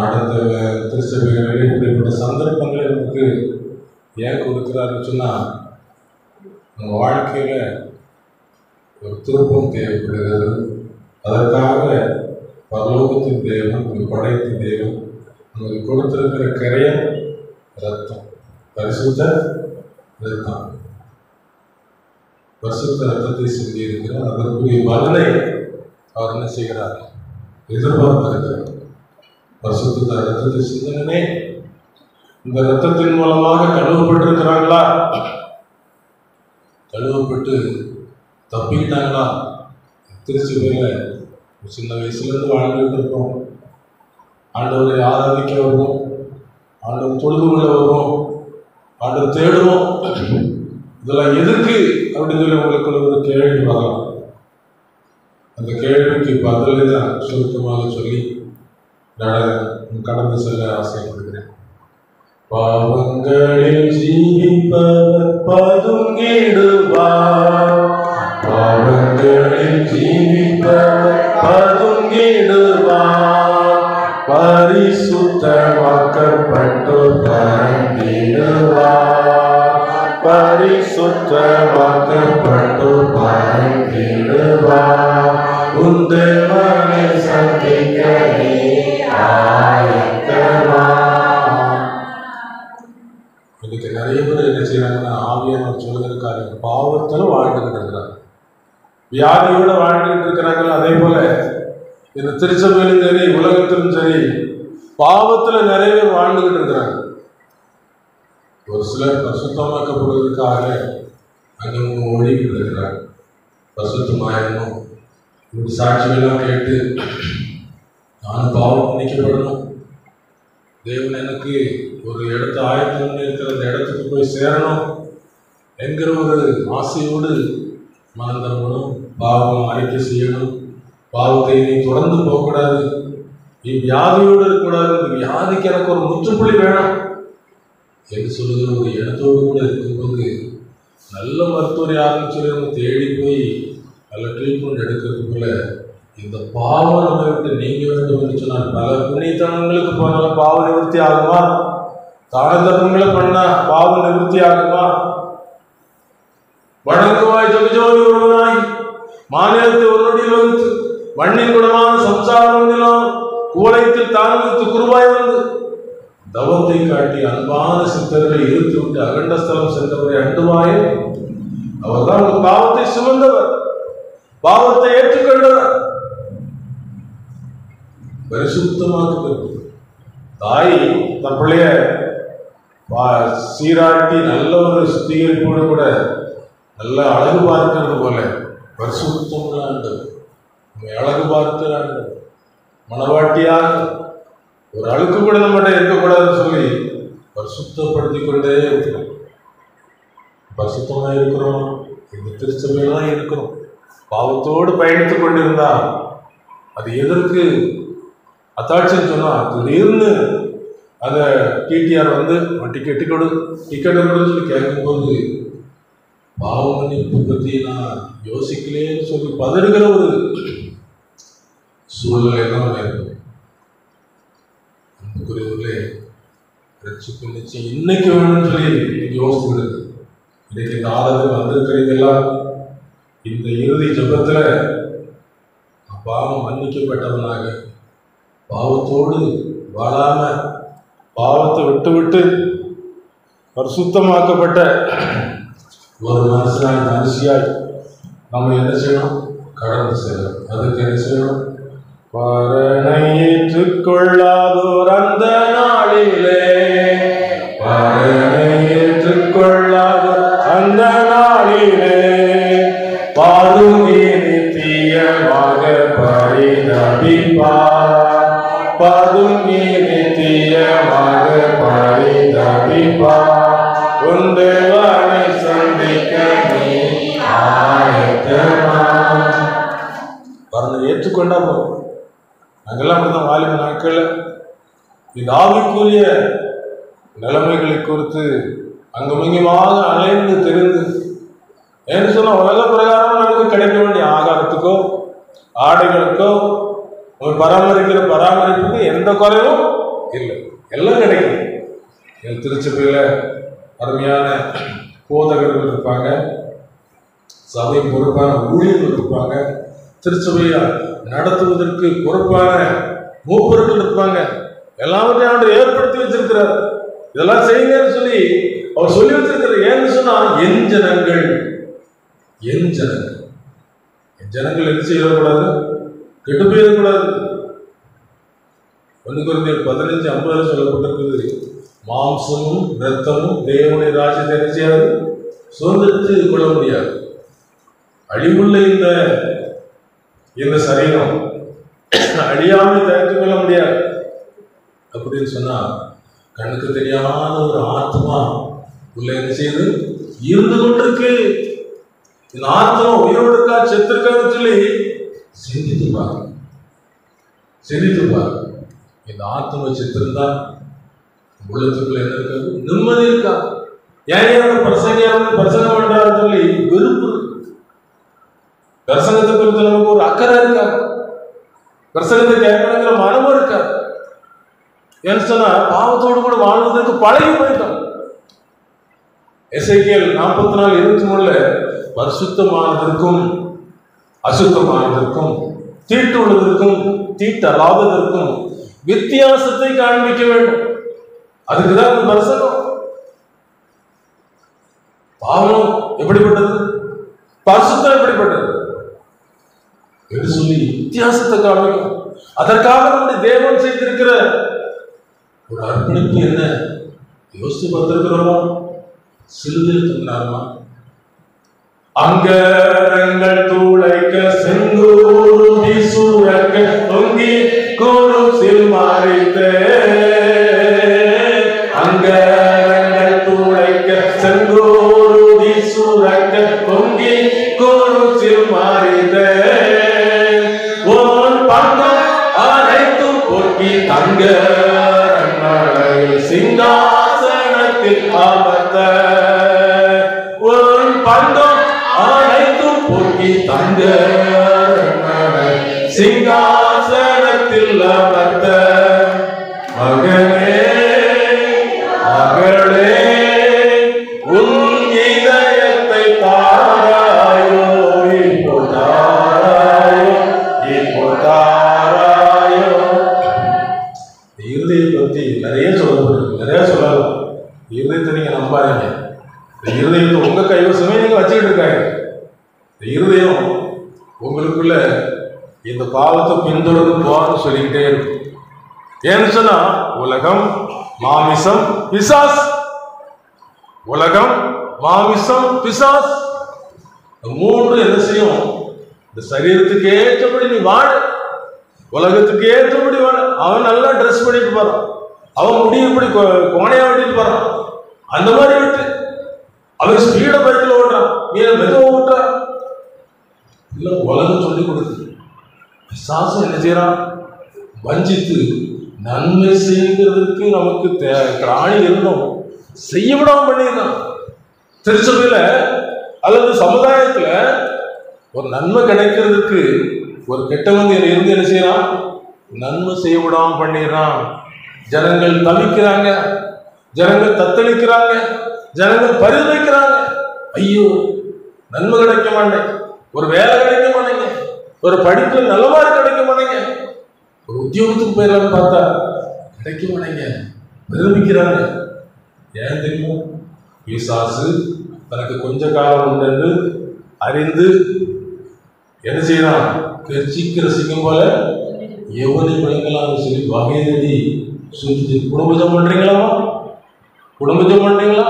அடுத்த திருச்சபைகளில் இப்படிப்பட்ட சந்தர்ப்பங்களை நமக்கு ஏன் கொடுக்குறாருன்னு சொன்னால், நம்ம வாழ்க்கையில் ஒரு திருப்பம் தேவைப்படுகிறது. அதற்காக பரலோகத்தின் தேவன், நமக்கு படைத்த தேவன் நமக்கு கொடுத்திருக்கிற கரையம் ரத்தம், பரிசுத்த ரத்தம், பரிசுத்த ரத்தத்தை சிந்தி இருக்கிறார். அதற்குரிய பலனை அவர் என்ன செய்கிறார்? எதிர்பார்த்திருக்கிறார். பரிசுத்த ரத்தத்தை சிந்தனே இந்த ரத்தத்தின் மூலமாக கழுவப்பட்டிருக்கிறாங்களா? கழுவப்பட்டு தப்பிக்கிட்டாங்களா? திருச்சபையில சின்ன வயசுலேருந்து வாழ்ந்துட்டு இருப்போம். ஆண்டவரை ஆராதிக்க வருவோம், ஆண்டவர் தொழுது கொள்ள வருவோம், ஆண்டவர் தேடுவோம். இதெல்லாம் எதுக்கு அப்படின்னு சொல்லி உங்களுக்குள்ள ஒரு கேள்வி வரலாம். அந்த கேள்விக்கு பதிலை தான் சுருக்கமாக சொல்லி கடந்து செல்ல ஆசைப்படுகிறேன். பாவங்களில் ஜீவிப்பவர் பதுங்கிடுவார், பாவங்களில் ஜீவிப்பவர் பதுங்கிடுவார், பரிசுத்தமாக்கப்பட்டோர் பறந்திடுவார், பரிசுத்தமாக்கப்பட்டோர் பறந்திடுவார், உந்தேவனை சந்திக்க நீ ஆயத்தமா. இன்னைக்கு நிறைய பேர் என்ன செய்யறாங்கன்னா, ஆவியானவர் சொல்லுகிறதுக்காக பாவத்தில் வாழ்ந்துகிட்டு இருக்கிறாங்க, வியாதியோட வாழ்ந்துகிட்டு இருக்கிறாங்க. அதே போல இந்த திருச்சபையிலும் சரி, உலகத்திலும் சரி, பாவத்துல நிறைய பேர் வாழ்ந்துகிட்டு இருக்கிறாங்க. ஒரு சிலர் பரிசுத்தமாக்கப்படுவதற்காக அங்கே ஒழிக்கிட்டு இருக்கிறாங்க. பரிசுத்தமாயிடணும், இப்படி சாட்சிகள்லாம் கேட்டு நானும் பாவம் மன்னிக்கப்படணும், தேவன் எனக்கு ஒரு இடத்த ஆயத்தம் இருக்கிற அந்த இடத்துக்கு போய் சேரணும் என்கிற ஒரு ஆசையோடு மனம் திரும்பணும், பாவம் அறிக்கை செய்யணும், பாவத்தை நீ தொடர்ந்து போகக்கூடாது, நீ வியாதியோடு இருக்கக்கூடாது, இந்த வியாதிக்கு எனக்கு ஒரு முற்றுப்புள்ளி வேணும் என்று சொல்லுகிற ஒரு இடத்தோடு கூட இருக்கும்போது நல்ல மருத்துவர் யாருன்னு சொல்லி நம்ம தேடி போய் நல்ல ட்ரீட்மெண்ட் எடுக்கிறது போல இந்த பாவம் நம்ம விட்டு நீங்க வேண்டும் என்று சொன்னால் பல புண்ணியத்தனங்களுக்கு போனாலும் பாவ நிவர்த்தி ஆகுமா? தான தர்மங்களை பண்ணா பாவ நிவர்த்தி ஆகுமா? வணங்குவாய் ஜெகஜோதி ஒருவனாய் மாநிலத்தை ஒரு நொடியில் வகுத்து மண்ணின் குடமான சம்சாரம் கூலைத்தில் தாழ்ந்து குருவாய் வந்து தவத்தை காட்டி அன்பான சித்தர்களை இழுத்து விட்டு அகண்ட ஸ்தலம் சென்றவரை அண்டுவாயே. அவர்தான் உங்க பாவத்தை சுமந்தவர், பாவத்தை ஏற்றுக்கொண்டவர், பரிசுத்தமாக தாய் தன் பிள்ளைய சீராட்டி நல்ல ஒரு சுத்திகரிப்போடு கூட நல்ல அழகு பார்க்கிறது போல பரிசுத்தமுள்ள ஆண்டவர் அழகு பார்க்கிற ஆண்டவர், மனவாட்டியாக ஒரு அழுக்கு கூட நம்மகிட்ட இருக்கக்கூடாதுன்னு சொல்லி பரிசுத்தப்படுத்திக் கொண்டே இருக்கிறோம். பரிசுத்தமாக இருக்கிறோம், இந்த திருச்சபையெல்லாம் இருக்கிறோம். பாவத்தோடு பயணித்துக் கொண்டிருந்தா அது எதற்கு அத்தாட்சின்னு சொன்னா, திடீர்னு அதை டிடிஆர் வந்து டிக்கெட்டு சொல்லி கேட்கும்போது பாவ மன்னிப்பு பற்றி நான் யோசிக்கலேன்னு சொல்லி பதறுகிற ஒரு சூழ்நிலை தான் இருக்கும். அன்புக்குரியவர்களே, ரட்சிப்பு நிச்சயம் இன்னைக்கு வேணும்னு சொல்லி யோசிக்கிறது. இன்னைக்கு இந்த ஆதரவு வந்திருக்கிறீங்களா? இந்த இறுதி ஜபத்துல பாவம் மன்னிக்கப்பட்டவனாக பாவத்தோடு வாழாம பாவத்தை விட்டு விட்டு பரிசுத்தமாக்கப்பட்ட ஒரு மனுஷியாய் நம்ம என்ன செய்யணும்? கடந்து செல்லணும். அதுக்கு என்ன செய்யணும்? பரனை ஏற்றுக்கொள்ளாதோர் அந்த நாளிலே, பரனை ஏற்றுக்கொள்ளாதோர் அந்த நாளிலே பாதுகி நித்தியமாக பரிதபிப்பார், பாதுகி நித்தியமாக பரிதபிப்பார், உந்தேவனை சந்திக்க நீ ஆயத்தமா. பரனை ஏற்றுக்கொண்டா போதும். நாங்கெல்லாம் அப்படிதான் வாலிப நாட்கள் இந்த ஆவிக்குரிய நிலைமைகளை குறித்து அங்குமிங்குமாக அலைந்து தெரிந்து, ஏன்னு சொன்னா உலக பிரகாரம் நமக்கு கிடைக்க வேண்டிய ஆகாரத்துக்கோ ஆடைகளுக்கோ பராமரிக்கிற பராமரிப்புக்கு எந்த குறைவும் இல்லை, எல்லாம் கிடைக்கும். என் திருச்சபையில் அருமையான போதகர்கள் இருப்பாங்க, சபை பொறுப்பான ஊழியர்கள் இருப்பாங்க, திருச்சபையை நடத்துவதற்கு பொறுப்பான மூப்பர்கள் இருப்பாங்க. எல்லாவற்றையும் ஆண்டவர் ஏற்படுத்தி வச்சிருக்கிறார். இதெல்லாம் செய்யுங்கன்னு சொல்லி அவர் சொல்லி வச்சிருக்கிறார். ஏன்னு சொன்னா என் ஜனங்கள் என் ஜனங்கள் என்ன செய்யக்கூடாது, கெட்டு போயிடக்கூடாது. 1 கொரிந்தியர் 15:50 சொல்லப்பட்டிருக்கிறது, மாம்சமும் இரத்தமும் தேவனுடைய ராஜ்யத்தை என்ன செய்யாது, சுதந்திரித்து கொள்ள முடியாது. அழிவுள்ள இந்த சரீரம் அழியாமல் தயாரித்துக் கொள்ள முடியாது. அப்படின்னு சொன்னா கண்ணுக்கு தெரியாத ஒரு ஆத்மா உள்ள என்ன செய்யுது, இருந்து கொண்டிருக்கு. இந்த ஆத்மா உயிரோடு இருக்கா செத்துருக்கான்னு சொல்லி சிந்தித்து பாருங்க. இந்த ஆத்மா செத்திருந்தா உள்ளத்துக்குள்ள என்ன இருக்காது, நிம்மதி இருக்கா? ஏன் பிரசங்கம் பண்றாருன்னு சொல்லி வெறுப்பு, பிரசங்கத்தை குறித்து நமக்கு ஒரு அக்கறை இருக்கா? பிரசங்கத்தை கேட்கணுங்கிற மனமும் இருக்கா? ஏன்னு சொன்னா பாவத்தோடு கூட வாழ்வதற்கு பழகி போயிட்டோம். எசேக்கியேல் 44:23 பரிசுத்தமானதற்கும் அசுத்தமானதற்கும் தீட்டு உள்ளதற்கும் தீட்டு அல்லாததற்கும் வித்தியாசத்தை காண்பிக்க வேண்டும். அதுக்குதான் இந்த பிரசங்கம். பாவம் எப்படிப்பட்டது, பரிசுத்தம் எப்படிப்பட்டது என்று சொல்லி வித்தியாசத்தை காண்பிக்கும். அதற்காக நம்முடைய தேவன் செய்திருக்கிற ஒரு அர்ப்பணிப்பு என்ன யோசித்து பார்த்திருக்கிறோமா? சிலுவையில் தந்தாருமா? அங்கங்கள் துளைக்க செங்கூதி சூழக்க தொங்கி குருசில் மாறித்தே. அங்கங்கள் துளைக்க செங்கூதி சூழக்க தொங்கி குருசில் மாறித்தே. ஓன் பங்கம் அனைத்தும் பொக்கி தங்க சிங்காசனத்தில் அமர்த்த. உன் பண்டம் அனைத்தும் பொக்கி தங்க சிங்காசனத்தில் அமர்த்த. மகனே மகளே உன் இதயத்தை தாராயோ, இப்போ தாராயோ, இப்போ தாராயோ. இருதயத்தை பற்றி நிறைய சொல்லலாம். இருதயத்தை நீங்க நம்பாதீங்க. இந்த இருதயத்தை உங்க கைவசமே நீங்க வச்சுக்கிட்டு இருக்காங்க. இந்த இருதயம் உங்களுக்குள்ள இந்த பாவத்தை பின்தொடர்ந்து போவான்னு சொல்லிக்கிட்டே இருக்கும். ஏன்னு சொன்னா உலகம், மாமிசம், பிசாஸ். உலகம், மாமிசம், பிசாஸ் மூன்று என்ன செய்யும்? இந்த சரீரத்துக்கு ஏற்றபடி நீ வாழ, உலகத்துக்கு ஏற்றபடி வாழ. அவன் நல்லா ட்ரெஸ் பண்ணிட்டு போறான், அவன் முடிய இப்படி கோணையா வெட்டிட்டு போறான், அந்த மாதிரி விட்டு அவன் ஸ்பீட பைக்கில் ஓடுறான், நீ மெதுவாக ஓட்டுற. இல்லை, உலகம் சொல்லி கொடுத்து பிசாசம் என்ன செய்யறான்? வஞ்சித்து நன்மை செய்கிறதுக்கு நமக்கு திராணி இருந்தோம் செய்ய விடாம பண்ணிருக்கான். திருச்சபையில அல்லது சமுதாயத்துல ஒரு நன்மை கிடைக்கிறதுக்கு ஒரு கெட்டவங்க இருந்து என்ன செய்யறான்? நன்மை செய்ய விடாம பண்ணிடுறான். ஜனங்கள் தவிக்கிறாங்க, ஜனங்கள் தத்தளிக்கிறாங்க, ஜனங்கள் பரிதவிக்கிறாங்க. ஐயோ, நன்மை கிடைக்க மாட்டேன், ஒரு வேலை கிடைக்க மாட்டேங்க, ஒரு படிப்புல நல்ல மார்க் கிடைக்க மாட்டேங்க, ஒரு உத்தியோகத்துக்கு போயிடலான்னு பார்த்தா கிடைக்க மாட்டேங்க, பரிதவிக்கிறாங்க. ஏன் தெரியுமா? பிசாசு தனக்கு கொஞ்ச காலம் உண்டு என்று அறிந்து என்ன செய்யறான்? சீக்கிர சிங்கம் போல எவனை விளங்கலாம் சொல்லி வகை தேடி சுற்றி. குடும்பம் பண்றீங்களாமா? குடும்பம் பண்றீங்களா?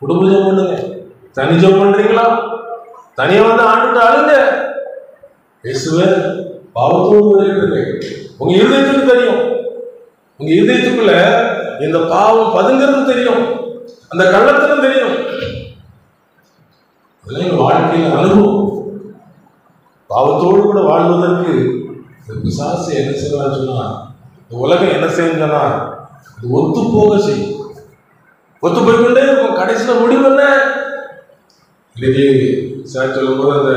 குடும்பம் பண்ணுங்க. தனிஜம் பண்றீங்களா? தனியா வந்து ஆண்டுட்டு ஆளுங்க. இயேசுவே பாவத்தோடு வருகிறது. உங்க இருதயத்துக்கு தெரியும், உங்க இருதயத்துக்குள்ள இந்த பாவம் பதுங்கிறது தெரியும், அந்த கள்ளத்தனம் தெரியும். அதெல்லாம் எங்க வாழ்க்கையில் அனுபவம். பாவத்தோடு கூட வாழ்வதற்கு இந்த பிசாசு என்ன செய்யலாம் சொன்னா, இந்த உலகம் என்ன செய்யுங்கன்னா இது ஒத்து போக செய்யும். ஒத்து போய்கொண்டே இருக்கும். கடைசியில் முடிவு என்ன? இன்னைக்கு சார் சொல்லும் போது அந்த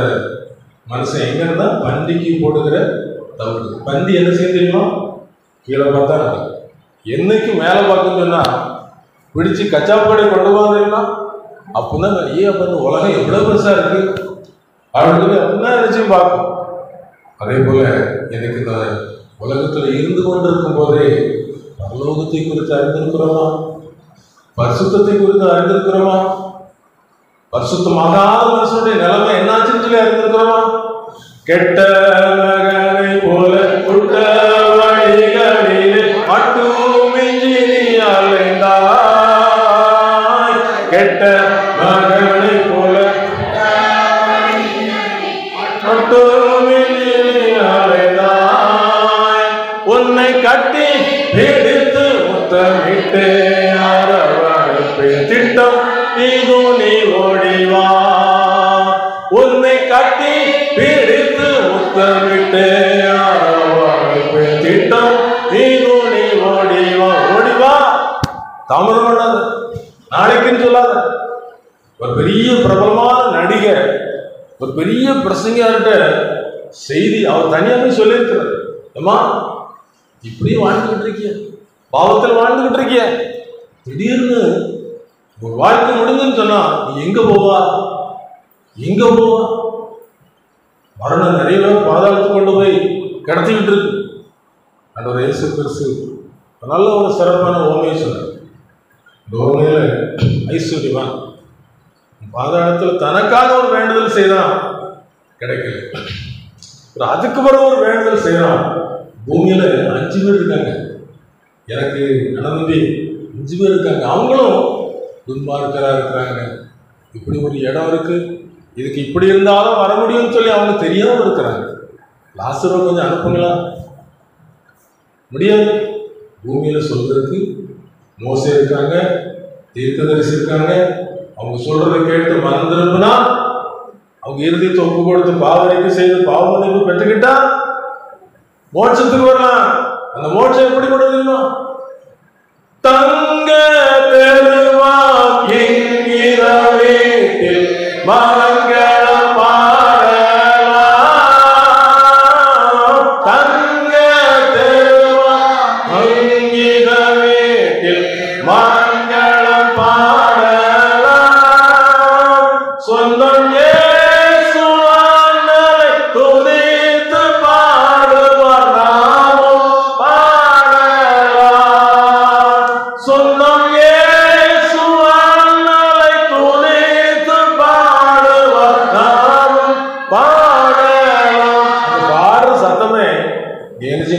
மனுஷன் எங்க இருந்தா பண்டிக்கு போடுகிற தவிர்த்து. பண்டி என்ன செய்ய தெரியுமா? கீழே பார்த்தா என்னைக்கு மேலே பார்க்கணும்னு சொன்னா பிடிச்சு கச்சாப்பாடை கொண்டு போகிறீங்களா அப்பதான் அப்ப இந்த உலகம் எவ்வளவு பெருசா இருக்கு அப்படின்னு அப்படின்னா நினைச்சும் பார்க்கும். அதே போல எனக்கு இந்த உலகத்துல இருந்து கொண்டிருக்கும் போதே பரலோகத்தை குறித்து அறிந்திருக்கிறோமா? பரிசுத்தத்தை குறித்து அறிந்திருக்கிறோமா? பரிசுத்தமாகாத மனுஷனுடைய நிலைமை என்னாச்சுன்னு சொல்லி அறிந்திருக்கிறோமா? கெட்ட மகனை போல குட்ட வழிகளிலே மட்டுமின்றி நீ அலைந்தாய். கெட்ட மகனை போல மட்டுமின்றி நீ அலைந்தாய். உன்னை கட்டி பிடித்து முத்தமிட்டு அரவணைப்பேன். திட்டம் இதோ நீ ஓடிவா. உன்னை கட்டி பிடித்து முத்தமிட்டு அரவணைப்பேன். திட்டம் இதோ நீ ஓடிவா. ஓடிவா, தாமதம் பண்ணாத, நாளைக்குன்னு சொல்லாத. ஒரு பெரிய பிரபலமான நடிகை, ஒரு பெரிய பிரசங்கியார்கிட்ட செய்தி அவர் தனியாவே சொல்லியிருக்கிறார். ஏமா இப்படியே வாழ்ந்துகிட்டு இருக்கிய, பாவத்தில் வாழ்ந்துகிட்டு இருக்கிய, திடீர்னு ஒரு வாழ்க்கை முடிஞ்சுன்னு சொன்னா நீ எங்க போவா? எங்க போவா? மரணம் நிறைய பேர் பாதாளத்துக்கு கொண்டு போய் கிடத்திக்கிட்டு இருக்கு. ஆண்டவர் இயேசு கிறிஸ்து நல்ல ஒரு சிறப்பான ஓமையை சொன்னார். இந்த ஓமையில ஐஸ்வர்யவான் பாதாளத்தில் தனக்காக ஒரு வேண்டுதல் செய்தான், கிடைக்கல. அதுக்கு பிறகு ஒரு வேண்டுதல் செய்யறான். பூமியில 5 பேர் இருக்காங்க, எனக்கு நடந்து 5 பேர் இருக்காங்க, அவங்களும் துன்மார்க்கரா இருக்கிறாங்க. இப்படி ஒரு இடம் இருக்கு, இதுக்கு இப்படி இருந்தாலும் வர முடியும்னு சொல்லி அவங்க தெரியாம இருக்கிறாங்க. லாசரை கொஞ்சம் அனுப்புங்களா? முடியாது. பூமியில சொல்றதுக்கு மோசே இருக்காங்க, தீர்க்கதரிசி இருக்காங்க. அவங்க சொல்றதை கேட்டு மனம் திரும்பினா, அவங்க இறுதியத்தை ஒப்பு கொடுத்து பாவனைக்கு செய்து பாவ மன்னிப்பு பெற்றுக்கிட்டா மோட்சத்துக்கு வரலாம். அந்த மோட்சம் எப்படி கொடுத்தீங்கன்னா, தங்க பெருமா என்கிற வீட்டில் மங்களம் பாடலாம். தங்க பெருமா என்கிற வீட்டில் மங்களம் பாடலாம். சொந்தம்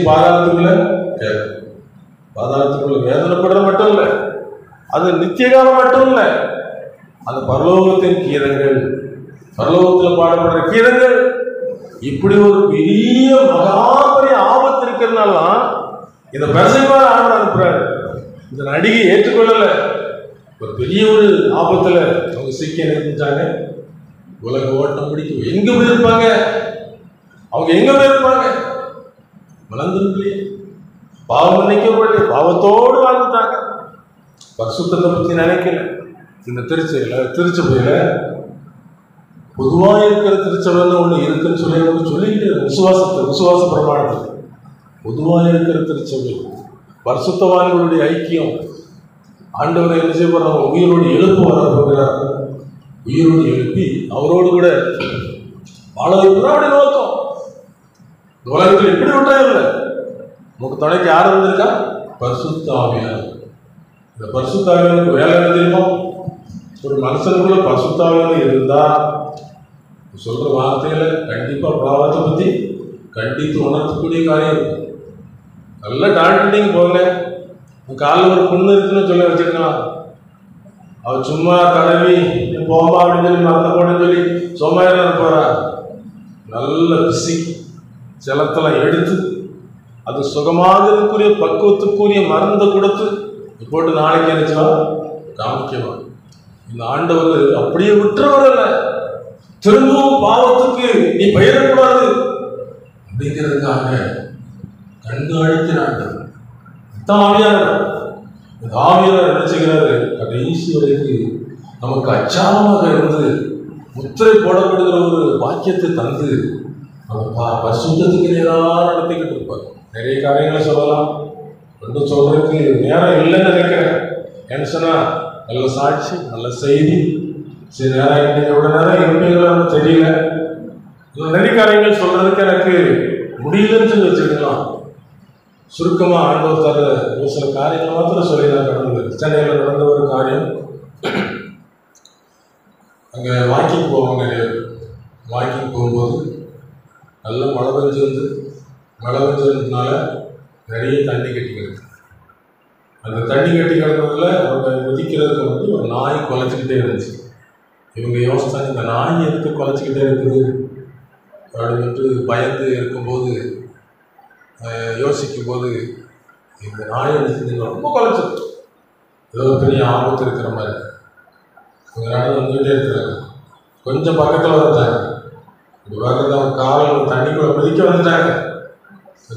பாதாளத்துக்குள்ள பாதாளத்துக்குள்ள வேதனைப்படுற மட்டும் இல்லை, அது நித்தியகாலம் மட்டும் இல்லை, அது பரலோகத்தின் கீதங்கள், பரலோகத்தில் பாடப்படுற கீதங்கள். இப்படி ஒரு பெரிய மகாபரிய ஆபத்து இருக்கிறதுனால இந்த பெருசைவார ஆண்டு அனுப்புறாரு. இந்த நடிகை ஏற்றுக்கொள்ளல. ஒரு பெரிய ஒரு ஆபத்துல அவங்க சிக்கி நினைச்சாங்க. உலக ஓட்டம் பிடிக்கும் எங்க போயிருப்பாங்க? அவங்க எங்க போயிருப்பாங்க? வளர்ந்துருக்கலையே, பாவம் நினைக்கப்படல, பாவத்தோடு வாழ்ந்துட்டாங்க. பரிசுத்தத்தை பத்தி நினைக்கல. இந்த திருச்சபையில பொதுவாக இருக்கிற திருச்சபைன்னு ஒண்ணு இருக்குன்னு சொல்லிக்கிட்டு விசுவாச பிரமாணத்தில் பொதுவாக இருக்கிற திருச்சபை, பரிசுத்தவான்களுடைய ஐக்கியம், ஆண்டவரை என்ன செய்ய போறாங்க? உயிரோடு எழுப்பு வர போகிறார். உயிரோடு எழுப்பி அவரோடு கூட வாழ வைப்பதான் அப்படி நோக்கம். உலகத்தில் எப்படி விட்டா இல்லை. நமக்கு துணைக்கு யார் வந்திருக்கா? பரிசுத்த ஆவியானவர். இந்த பரிசுத்த ஆவியானவருக்கு வேலை என்ன தெரியுமா? ஒரு மனுஷனுக்குள்ள பரிசுத்த ஆவியானவர் இருந்தா சொல்ற வார்த்தையில கண்டிப்பா பாவத்தை பத்தி கண்டித்து உணர்த்தக்கூடிய காரியம் இருக்கு. நல்ல டாக்டர் போங்க, காலில் ஒரு புண்ணு இருக்குன்னு சொல்லி வச்சிருக்கலாம். அவர் சும்மா தடவி போமா அப்படின்னு சொல்லி மறந்த போடுன்னு சொல்லி சோமாயிரம் போறா. நல்ல பிசி செலத்தெல்லாம் எடுத்து அது சுகமாகிறதுக்குரிய பக்குவத்துக்குரிய மருந்தை கொடுத்து போட்டு நாளைக்கு நினைச்சா காமிக்கவா. இந்த ஆண்டவர் அப்படியே விட்டுறவர் அல்ல. திரும்பவும் பாவத்துக்கு நீ பெயரக்கூடாது அப்படிங்கிறதுக்காக கண்காணிக்கிறாங்க. ஆவியானவர் நினைச்சுக்கிறாரு கடைசி வரைக்கும் நமக்கு அச்சாரமாக இருந்து முத்திரை போடப்படுகிற ஒரு வாக்கியத்தை தந்து பரிசுத்தத்துக்கு நேராக நடத்திக்கிட்டு இருப்பார். நிறைய காரியங்களை சொல்லலாம். ஒன்றும் சொல்றதுக்கு நேரம் இல்லைன்னு நினைக்கிறேன். என்ன சொன்னா நல்ல சாட்சி, நல்ல செய்தி. சரி, நேரம் இன்னைக்கு எவ்வளோ நேரம் இருப்பீங்களான்னு தெரியல. நிறைய காரியங்கள் சொல்றதுக்கு எனக்கு முடியலன்னு சொல்லி வச்சுக்கலாம். சுருக்கமாக ஆண்டவர் தர ஒரு சில காரியங்கள் மாத்திரம் சொல்லி நான் நடந்தது. சென்னையில் நடந்த ஒரு காரியம். அங்கே வாக்கிங் போவாங்க நிறைய பேர். வாக்கிங் போகும்போது நல்ல மழை பெஞ்சதுனால நிறைய தண்ணி கட்டி கிடக்கு. அந்த தண்ணி கட்டி கிடக்கிறதுல அவங்க மிதிக்கிறதுக்கு வந்து ஒரு நாய் குலைச்சிக்கிட்டே இருந்துச்சு. இவங்க யோசித்தாங்க, இந்த நாய் எடுத்து குலைச்சிக்கிட்டே இருக்குது அப்படின்ட்டு பயந்து இருக்கும்போது யோசிக்கும் போது இந்த நாயை ரொம்ப குலைச்சிருக்கு. ஏதோ பெரிய ஆபத்து இருக்கிற மாதிரி இவங்க நடந்து வந்துகிட்டே இருக்கிறாங்க. கொஞ்சம் பக்கத்தில் வந்துட்டாங்க. இந்த பக்கத்தில் அவங்க காலில் தண்ணிக்குள்ள மிதிக்க வந்துட்டாங்க.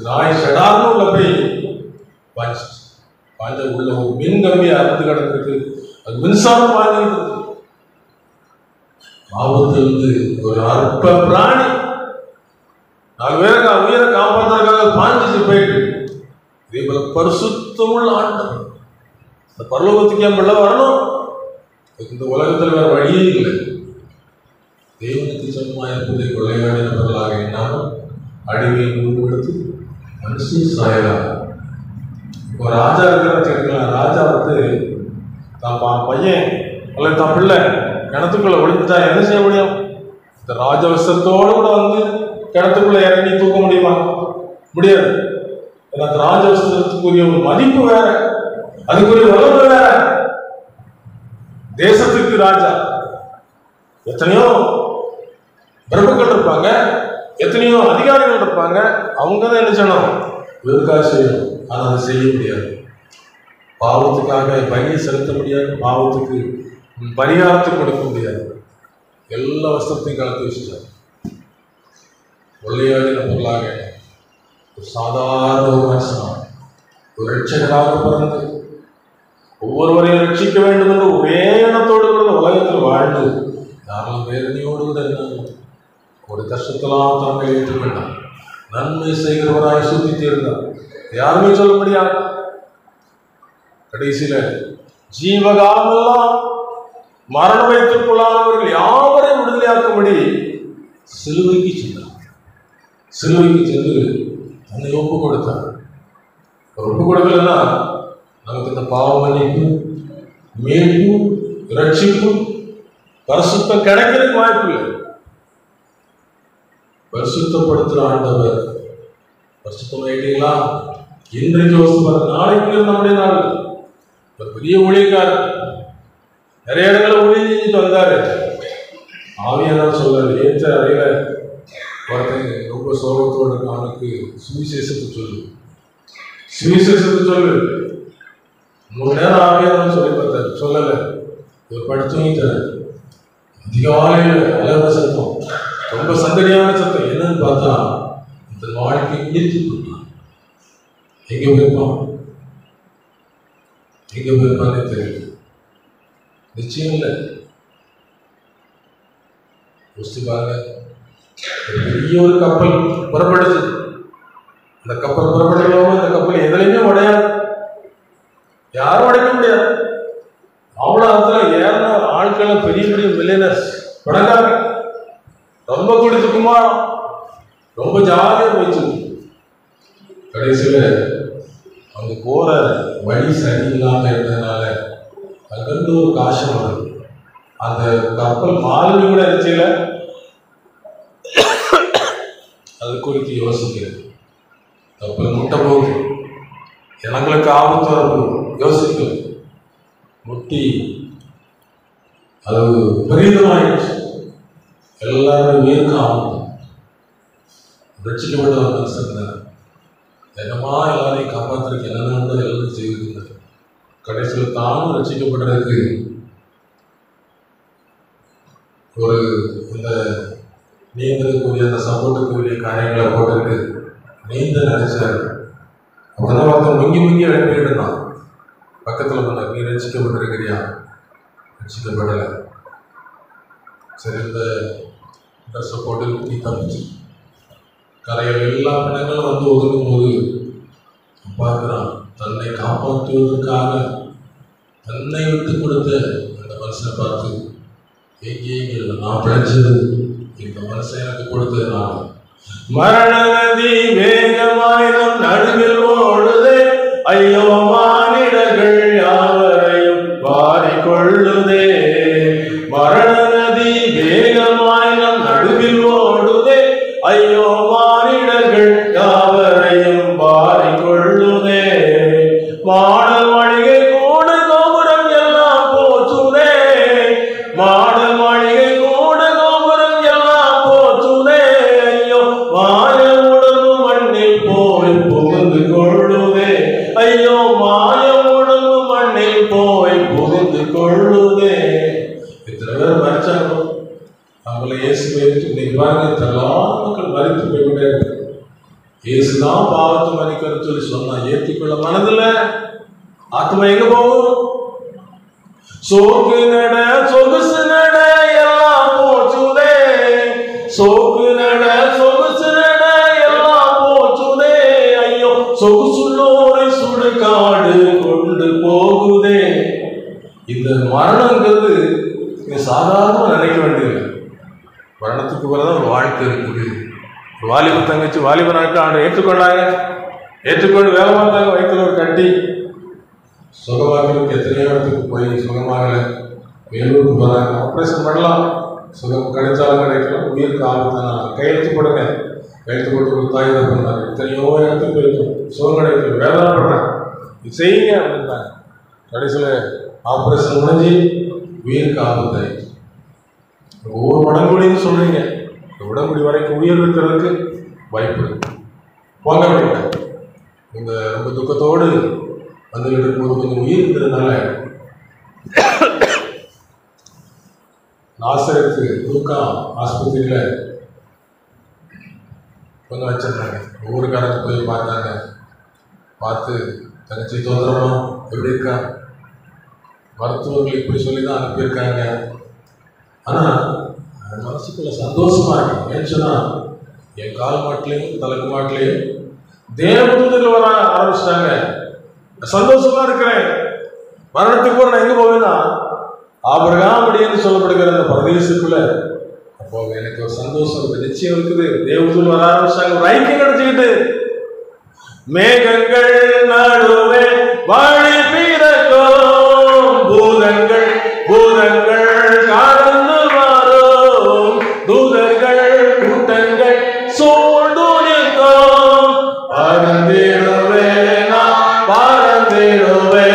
நாய் செடார்னு உள்ள போய் பாஞ்ச உள்ள ஒரு மின் கம்பி அறுத்து கிடந்திருக்கு. அது மின்சாரம் பாஞ்சிட்டு இருக்கு. ஆபத்து வந்து ஒரு அற்ப பிராணி 4 பேருக்கு உயிரை காப்பாற்றுறதுக்காக பாஞ்சிச்சு போயிட்டு. இதே போல பரிசுத்தமுள்ள ஆண்டவர் இந்த பரலோகத்துக்கு என் பிள்ளை வரணும். இந்த உலகத்தில் வேற வழியே இல்லை. தேவனுக்கு சொந்தமாக இருப்பதை கொள்ளையாடின பொருளாக எண்ணாமல் அடிமையை முன்படுத்தி மனுஷன் சாயலாம். இப்போ ராஜா இருக்கிறான்னு ராஜா வந்து தான் பையன் அல்லது தான் பிள்ளை கிணத்துக்குள்ள ஒழிஞ்சுட்டா என்ன செய்ய முடியும்? இந்த ராஜவசத்தோடு கூட வந்து கிணத்துக்குள்ள இறங்கி தூக்க முடியுமா? முடியாது. ஏன்னா அந்த ராஜவசத்துக்குரிய ஒரு மதிப்பு வேற, அதுக்குரிய வளர்ப்பு வேற. தேசத்துக்கு ராஜா எத்தனையோ பிரபுக்கள் இருப்பாங்க, எத்தனையோ அதிகாரிகள் இருப்பாங்க. அவங்க தான் என்ன செய்யணும்? வெறுக்காக செய்யணும். ஆனால் அதை செய்ய முடியாது. பாவத்துக்காக பணியை செலுத்த முடியாது, பாவத்துக்கு பரிகாரத்தை கொடுக்க முடியாது. எல்லா வஸ்திரத்தையும் கலந்து வச்சுட்டார். கொள்ளையாடின பொருளாக ஒரு சாதாரண ஒரு மனுஷனாக ஒரு ரட்சகராக பிறந்து ஒவ்வொருவரையும் ரட்சிக்க வேண்டும் என்று ஒரே எண்ணத்தோடு கூட உலகத்தில் வாழ்ந்து யாரும் வேதனையோடு கூட இருந்தாங்க. ஒரு கஷ்டத்தெல்லாம் தன்னை ஏற்றுக்கொண்டார். நன்மை செய்கிறவராய் சுத்தி இருந்தார். யாருமே சொல்ல முடியாது. கடைசியில ஜீவகாலமெல்லாம் மரண வைத்துக்கொள்ளாதவர்கள் யாவரையும் விடுதலையாக்கும்படி சிலுவைக்கு சென்றார். சிலுவைக்கு சென்று தன்னை ஒப்பு கொடுத்தார். ஒப்பு கொடுக்கலன்னா நமக்கு இந்த பாவ மன்னிப்பு, மீட்பு, ரட்சிப்பு, பரிசுத்தம் கிடைக்கிறதுக்கு வாய்ப்பு இல்லை. பரிசுத்தப்படுத்துகிற ஆண்டவர். பரிசுத்தம் ஆயிட்டீங்களா? இன்றைக்கு யோசிப்பார், நாளைக்கு நம்முடைய நாள். ஒரு பெரிய ஊழியக்காரர் நிறைய இடங்களை ஊழியம் செஞ்சுட்டு வந்தாரு. ஆவியானவர் சொல்றாரு, ஏற்ற அறையில ஒருத்தங்க ரொம்ப சோகத்தோடு இருக்கு, அவனுக்கு சுவிசேஷத்தை சொல்லு, சுவிசேஷத்தை சொல்லு. 3 நேரம் ஆவியானவர் சொல்லி பார்த்தாரு, சொல்லலை. இவர் படுத்துங்கிட்டாரு. அதிகாலையில் அலற சத்தம், ரொம்ப சந்தடியான சத்தம். என்னன்னு பார்த்தா இந்த வாழ்க்கை ஈர்த்து போட்டான். எங்க போயிருப்பான், எங்க போயிருப்பான்னு தெரியல. நிச்சயம் இல்லை. யோசிச்சு பாருங்க. பெரிய ஒரு கப்பல் புறப்படுது. அந்த கப்பல் புறப்படுறவங்க அந்த கப்பல் எதுலையுமே உடையாது, யாரும் உடைக்க முடியாது. அவ்வளோ இடத்துல ஏறின ஆட்களை பெரிய பெரிய மில்லியனர்ஸ், பணக்காரங்க, ரொம்ப குடித்துக்குமா, ரொம்ப ஜாலியாக போயிடுச்சு. கடைசியில் அவங்க போற வழி சரியில்லாமல் இருந்ததுனால அங்கிருந்து ஒரு காசம் வருது. அந்த கப்பல் மாலுமி கூட இருந்துச்சுல, அது குறித்து யோசிக்கிறது. கப்பல் முட்ட போகுது, எங்களுக்கு ஆபத்து வரப்போகுது, யோசிக்கல. முட்டி அது பெரிதமாயிடுச்சு. எல்லாரும் உயிருக்கு ஆபத்து. ரட்சிக்கப்பட்ட ஒரு மனுஷன் என்னமா எல்லாரையும் காப்பாற்றுறதுக்கு என்னென்ன எல்லாரும் செய்திருந்தார். கடைசியில் தானும் ரட்சிக்கப்படுறதுக்கு ஒரு இந்த நீந்தலுக்குரிய அந்த சப்போர்ட்டுக்குரிய காரியங்களை போட்டிருக்கு. நீந்த நினைச்சாரு. அப்படிதான் ஒருத்தன் முங்கி அனுப்பிட்டு இருந்தான். பக்கத்தில் பண்ண, நீ ரட்சிக்கப்பட்டிருக்கிறியா? ரட்சிக்கப்படலை. சரி, இந்த ட்ரெஸ்ஸை போட்டு நீ தப்பிச்சு கரையில் எல்லா பிணங்களும் வந்து ஒதுக்கும் போது பார்க்குறான், தன்னை காப்பாற்றுவதற்காக தன்னை விட்டு கொடுத்த அந்த மனுஷனை பார்த்து எங்கேயும் நான் பிழைச்சது இந்த மனுஷன் எனக்கு கொடுத்ததுனால. மரண நதி வேகமாய் நம் நடுவில் ஓடுதே, ஐயோ மானிடர்கள் யாவரையும் வாரிக்கொள்ளுதே. மரண நதி வேகமாய் நம் நடுவில் ஓடுதே, ஐயோ மானிடர்கள் யாவரையும் வாரிக்கொள்ளுதே. மாடல் மாளிகை கூடு கோபுரம் எல்லாம் போச்சுதே, மாடல் மாளிகை கூடு கோபுரம் எல்லாம் போச்சுதே. ஐயோ மாயமுடனு மண்ணில் போய் புகுந்து கொள்ளுதே, ஐயோ மாயமுடனு மண்ணில் போய் புகுந்து கொள்ளுதே. இத்தனை பேர் மறிச்சாங்க. அவங்களை இயேசுவை இன்னைக்கு பாருங்க, எல்லா மக்கள் மறித்து போய்விட்டே இருக்கு. இயேசுதான் பாவத்தை மன்னிக்கணும்னு சொல்லி சொன்னா ஏற்றுக்கொள்ள மனதில்ல. ஆத்மா எங்க போகும்? சோக்கு நட சொகுசு நட எல்லாம் போச்சுதே, சோக்கு நட சொகுசு நட எல்லாம் போச்சுதே. ஐயோ சொகுசுள்ளோரை சுடுகாடு கொண்டு போகுதே. இந்த மரணங்கிறது சாதாரண நினைக்க வேண்டியது. மரணத்துக்கு பிறகுதான் ஒரு வாழ்க்கை இருக்குது. ஒரு வாலிப தங்கச்சி வாலிப நாட்கள் ஆண்டு ஏற்றுக்கொண்டாங்க, ஏற்றுக்கொண்டு வேலை பார்த்தாங்க. வயிற்றுல ஒரு கட்டி சுகமாக்கிறதுக்கு எத்தனையோ இடத்துக்கு போய் சுகமாகலை. வேலூருக்கு போகிறாங்க, ஆப்ரேஷன் பண்ணலாம், சுகம் கிடைச்சாலும் கிடைக்கலாம், உயிருக்கு ஆபத்தான கையெழுத்து போடுங்க. கையெழுத்து போட்டு ஒரு தாய் தான் பண்ணாங்க. எத்தனையோ இடத்துக்கு போயிருக்கோம், சுகம் கிடைக்கல, வேலை பண்ணுறாங்க, இது செய்யுங்க அப்படின்றாங்க. கடைசியில் ஆப்ரேஷன் முடிஞ்சு உயிருக்கு ஆபத்தாயிடுச்சு. ஒவ்வொரு உடம்புடின்னு சொல்கிறீங்க, உடம்புடி வரைக்கும் உயிர் இருக்கிறதுக்கு வாய்ப்பு இருக்கு. போங்க அப்படின்னா இந்த ரொம்ப துக்கத்தோடு வந்துகிட்டு இருக்கும்போது கொஞ்சம் உயிர் இருந்ததுனால நாசரேத்து லூக்கா ஆஸ்பத்திரியில் கொஞ்சம் வச்சிருந்தாங்க. ஊருக்காரங்க போய் பார்த்தாங்க. பார்த்து தங்கச்சி தோன்றணும் எப்படி இருக்கா, மருத்துவர்கள் இப்படி சொல்லி தான் அனுப்பியிருக்காங்க. ஆனால் மனசுக்குள்ள சந்தோஷமா இருக்கு. ஏன்னு சொன்னா என் கால் மாட்டிலையும் தலைக்கு மாட்டிலையும் தேவதூதர்கள் வர ஆரம்பிச்சிட்டாங்க. சந்தோஷமா இருக்கிறேன். மரணத்துக்கு போற நான் எங்க போவேன்னா ஆபிரகாம் அப்படின்னு சொல்லப்படுகிற அந்த பரதேசத்துக்குள்ள அப்போ எனக்கு ஒரு சந்தோஷம் இருக்கு, நிச்சயம் இருக்குது. தேவதூதர்கள் வர ஆரம்பிச்சாங்க. ஒரு ஐக்கியம் கிடைச்சிக்கிட்டு மேகங்கள் நடுவே வாழி பிறக்கும் பூதங்கள் பூதங்கள் காரந்து வரும் தூதர்கள் கூட்டங்கள் சூழ்ந்து நிற்கும். பறந்திடுவே நான் பறந்திடுவே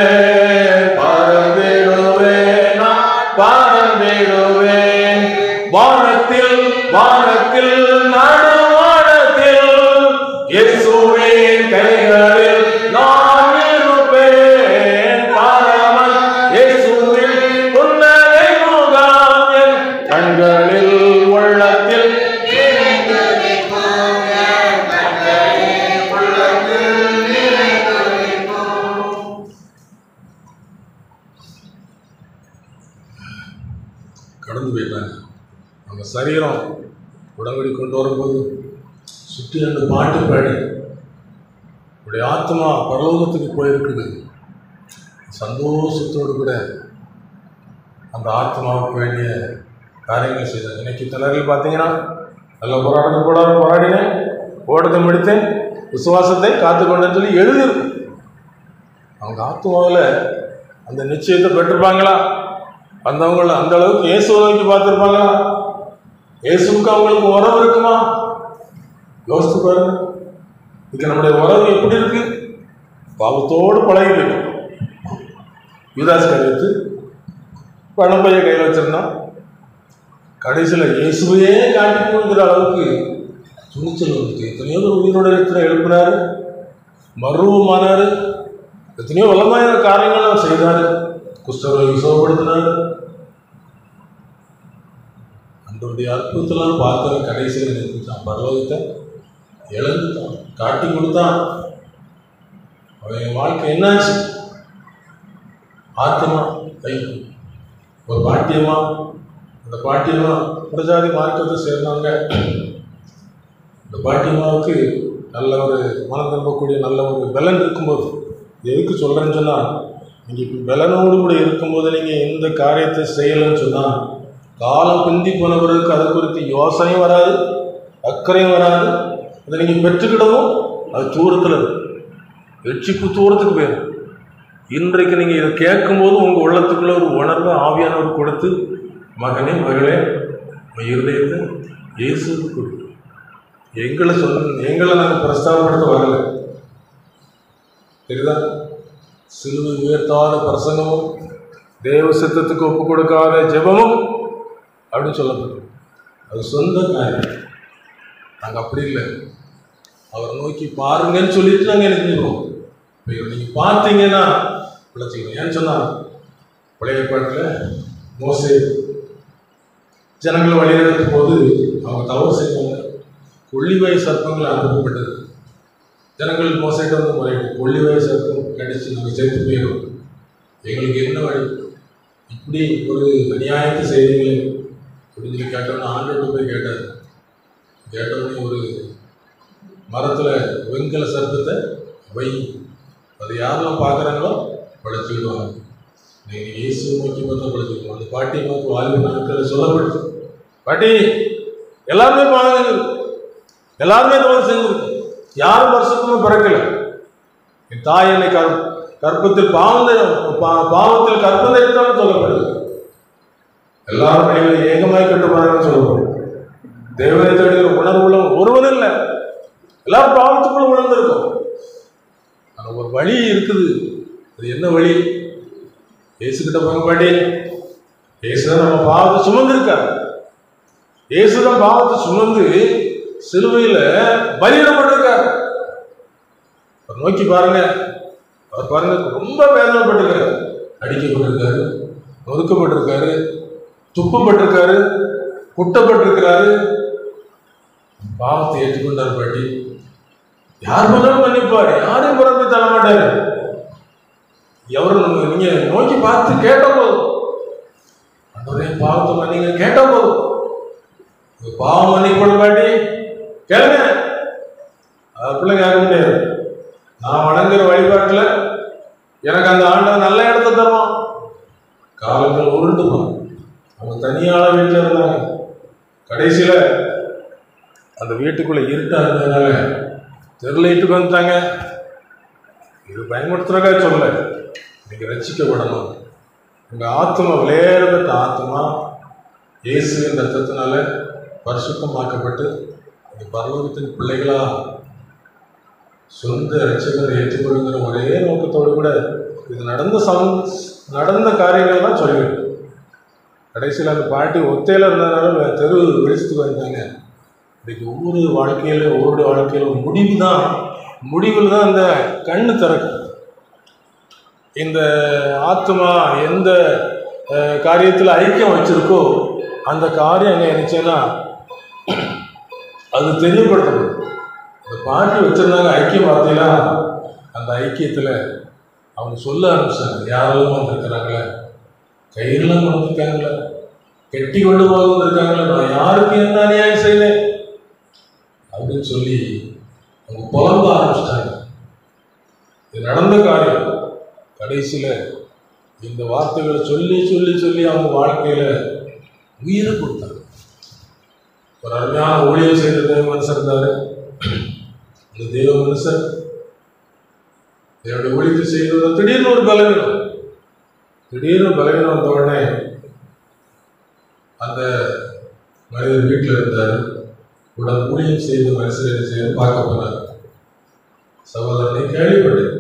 பறந்திடுவே நான் பறந்திடுவே வானத்தில் வானத்தில் நடுவானத்தில் இயேசுவின் கைகளில் நான் இருப்பேன். பரமன் இயேசுவின் புன்னகை முகம் என் கண்களில் உள்ளத்தில் கடந்து போயிட்டாங்க. நம்ம சரீரம் உடம்படி கொண்டு வரும்போது சுற்றி அந்த பாட்டு பாடி உடைய ஆத்மா பரலோகத்துக்கு போயிருக்குது. சந்தோஷத்தோடு கூட அந்த ஆத்மாவுக்கு வேண்டிய காரியங்கள் செய்தாங்க. இன்னைக்கு தலைவர்கள் பார்த்தீங்கன்னா நல்ல போராடினேன், ஓட்டத்தை முடித்தேன், விசுவாசத்தை காத்துக்கொண்டேன்னு சொல்லி எழுதியிருக்கு. அவங்க ஆத்மாவில் அந்த நிச்சயத்தை பெற்றிருப்பாங்களா? வந்தவங்கள அந்த அளவுக்கு இயேசுவை நோக்கி பார்த்துருப்பாங்களா? இயேசுக்கு அவங்களுக்கு உறவு இருக்குமா? யோசித்து பாருங்க. இதுக்கு நம்முடைய உறவு எப்படி இருக்கு? பாவத்தோடு பழகி போயிடும். யூதாஸ் கழித்து பணம் பைய கையில் வச்சிருந்தான். கடைசியில் இயேசுவையே காட்டி கொடுக்குற அளவுக்கு துணிச்சல் வந்துட்டு எத்தனையோ ஒரு உயிரோட இடத்துல எழுப்பினாரு, மர்வமானாரு, எத்தனையோ வல்லமான காரியங்கள் அவர் செய்தாரு, குஷ்டரோகி சுகப்படுத்தினாரு. அன்றைய அற்புதத்தெல்லாம் பார்த்த கடைசியில் நினைச்சான், பரலோகத்தை இழந்துட்டான், காட்டி கொடுத்தான். அவன் வாழ்க்கை என்னாச்சு? ஆத்மா ஒரு பாட்டியமா, அந்த பாட்டியமா பிரஜாதி மார்க்கத்தை சேர்ந்தாங்க. இந்த பாட்டியமாவுக்கு நல்ல ஒரு மனம் திரும்பக்கூடிய நல்ல ஒரு பலன் இருக்கும்போது எதுக்கு சொல்கிறேன்னு சொன்னால், நீங்கள் இப்போ பலனோடு கூட இருக்கும்போது நீங்கள் எந்த காரியத்தை செய்யலைன்னு சொன்னால், காலம் பிந்தி போனவர்களுக்கு அதை குறித்து யோசனையும் வராது, அக்கறையும் வராது. அதை நீங்கள் பெற்றுக்கிடவும் அது தூரத்தில் ரட்சிப்பு தூரத்துக்கு போயிடும். இன்றைக்கு நீங்கள் இதை கேட்கும்போது உங்கள் உள்ளத்துக்குள்ள ஒரு உணர்வு ஆவியானவர் கொடுத்து, மகனே மகளே உன் இருதயத்தை இயேசுவுக்கு கொடு. எங்களை நாங்கள் பிரஸ்தாபப்படுத்த வரலை, தெரியுதா? சிலுவை உயர்த்தாத பிரசங்கமும் தேவ சித்தத்துக்கு ஒப்பு கொடுக்காத ஜெபமும் அப்படின்னு சொல்லப்படும். அது சொந்த காரியம். நாங்கள் அப்படி இல்லை, அவரை நோக்கி பாருங்கன்னு சொல்லிட்டு நாங்கள் நினைக்கிறோம். இப்போ நீங்கள் பார்த்தீங்கன்னா பிழைச்சிக்கணும். ஏன்னு சொன்னால், பழைய ஏற்பாட்டில் மோசே ஜனங்களை வழிநடத்தும் போது அவங்க தவறு செய்வாங்க. கொள்ளிவாய் சர்ப்பங்கள் அனுப்பப்பட்டது. ஜனங்கள் மோசைட்டு வந்து முறையிட்டு, கொள்ளிவாய் சர்ப்பம் கடிச்சு நாங்கள் சேர்த்து போயிடும், எங்களுக்கு என்ன வழி, இப்படி ஒரு அநியாயத்தை செய்வீங்களே அப்படின்னு சொல்லி கேட்டோன்னா ஆண்டோட்டு போய் கேட்டார். கேட்டவுடனே ஒரு மரத்தில் வெண்கல சர்ப்பத்தை வை, அது யாரெல்லாம் பார்க்குறாங்களோ படைச்சிக்கிடுவாங்க. நீங்கள் இயேசு நோக்கி பார்த்தா படைச்சிக்கிடுவோம். அந்த பாட்டி பார்த்து வாழ்வு நாட்களில் சொல்லப்படுது, பாட்டி எல்லாருமே பாருங்க, எல்லாருமே தவறு செஞ்சிருக்கோம், யாரும் வருஷத்துமே பிறக்கலை. என் தாய் என்னை கற்பத்தில் பாவத்தில் கற்பனை எடுத்தாலும் சொல்லப்படுது. எல்லாரும் வழிகளை ஏகமாய் கட்டுப்பாருன்னு சொல்லப்படுது. தேவனை தேடுகிற உணர்வுள்ள ஒருவரும் இல்லை, எல்லாரும் பாவத்துக்குள்ள உணர்ந்திருக்கும். ஆனால் ஒரு வழி இருக்குது. அது என்ன வழி? இயேசுகிட்ட போங்க பாட்டி, இயேசுதான் நம்ம பாவத்தை சுமந்திருக்கார். இயேசுதான் பாவத்தை சுமந்து சிலுவையில் பலியிடப்பட்டிருக்கார். அவர் நோக்கி பாருங்க, அவர் பாருங்க ரொம்ப வேதனைப்பட்டிருக்காரு, அடிக்கப்பட்டிருக்காரு, ஒதுக்கப்பட்டிருக்காரு, துப்பப்பட்டிருக்காரு, குட்டப்பட்டிருக்கிறாரு. பாவத்தை ஏற்றுக்கொண்டார் பாட்டி. யார் மேலும் மன்னிப்பாரு, யாரையும் புறம்பே தர மாட்டாரு. எவரும் நீங்க நோக்கி பார்த்து கேட்ட போதும், அன்றைய பாவத்தை மன்னிங்க கேட்ட போதும், பாவம் மன்னிக்கப்படும் பாட்டி கேளுங்க. அப்படிலாம் கேட்க முடியாது. நான் வணங்குற வழிபாட்டில் எனக்கு அந்த ஆண்டவன் நல்ல இடத்த தருவான். காலங்கள் உருண்டுமா. அவங்க தனியாள வீட்டில் இருந்தாங்க. கடைசியில் அந்த வீட்டுக்குள்ளே இருட்டா இருந்ததுனால தெருளைட்டுக்கு வந்துட்டாங்க. இது பயன்படுத்துறதுக்காக சொல்ல, நீங்கள் ரட்சிக்கப்படணும். உங்கள் ஆத்மா விளையாடப்பட்ட ஆத்மா இயேசுவின் ரத்தத்தினால பரிசுத்தமாக்கப்பட்டு பரலோகத்தின் பிள்ளைகளா சொந்த ரட்சகரை ஏற்றுக்கொள்ளுங்கிற ஒரே நோக்கத்தோடு கூட இது நடந்த காரியங்கள் தான் சொல்லிவிடும். கடைசியில் அந்த பாட்டி ஒத்தையில் இருந்ததுனால தெரு வெளிச்சத்துக்கு வந்தாங்க. இன்றைக்கு ஒவ்வொரு வாழ்க்கையிலும் முடிவில் தான் அந்த கண்ணு திறக்கும். இந்த ஆத்மா எந்த காரியத்தில் ஐக்கியம் வச்சிருக்கோ அந்த காரியம் அங்கே நினைச்சேன்னா அது தெரியப்படுத்தப்படும். அந்த பாட்டி வச்சிருந்தாங்க ஐக்கியம் வார்த்தையில, அந்த ஐக்கியத்தில் அவங்க சொல்ல ஆரம்பிச்சாங்க, யாரெல்லாம் வந்திருக்கிறாங்களே, கயிறுலாம் கொண்டிருக்காங்களே, கெட்டி கொண்டு போக வந்திருக்காங்களே, நான் யாருக்கு என்ன அநியாயம் செய்தேன் அப்படின்னு சொல்லி அவங்க புலம்ப ஆரம்பிச்சிட்டாங்க. இது நடந்த காரியம். கடைசியில் இந்த வார்த்தைகளை சொல்லி சொல்லி சொல்லி அவங்க வாழ்க்கையில உயிரை கொடுத்தாங்க. ஒரு அருமையான ஊழியம் செய்த தேவ மனுஷன் இருந்தாரு. அந்த தேவ மனுஷன் என்னுடைய ஊழியத்தை செய்வது திடீர்னு ஒரு பலவீனம் வந்த உடனே அந்த மனிதர் வீட்டில் இருந்தார். உடனே ஊழியம் செய்த மனுஷன் செய்து பார்க்க போனார். சகோதரனை கேள்விப்பட்டேன்,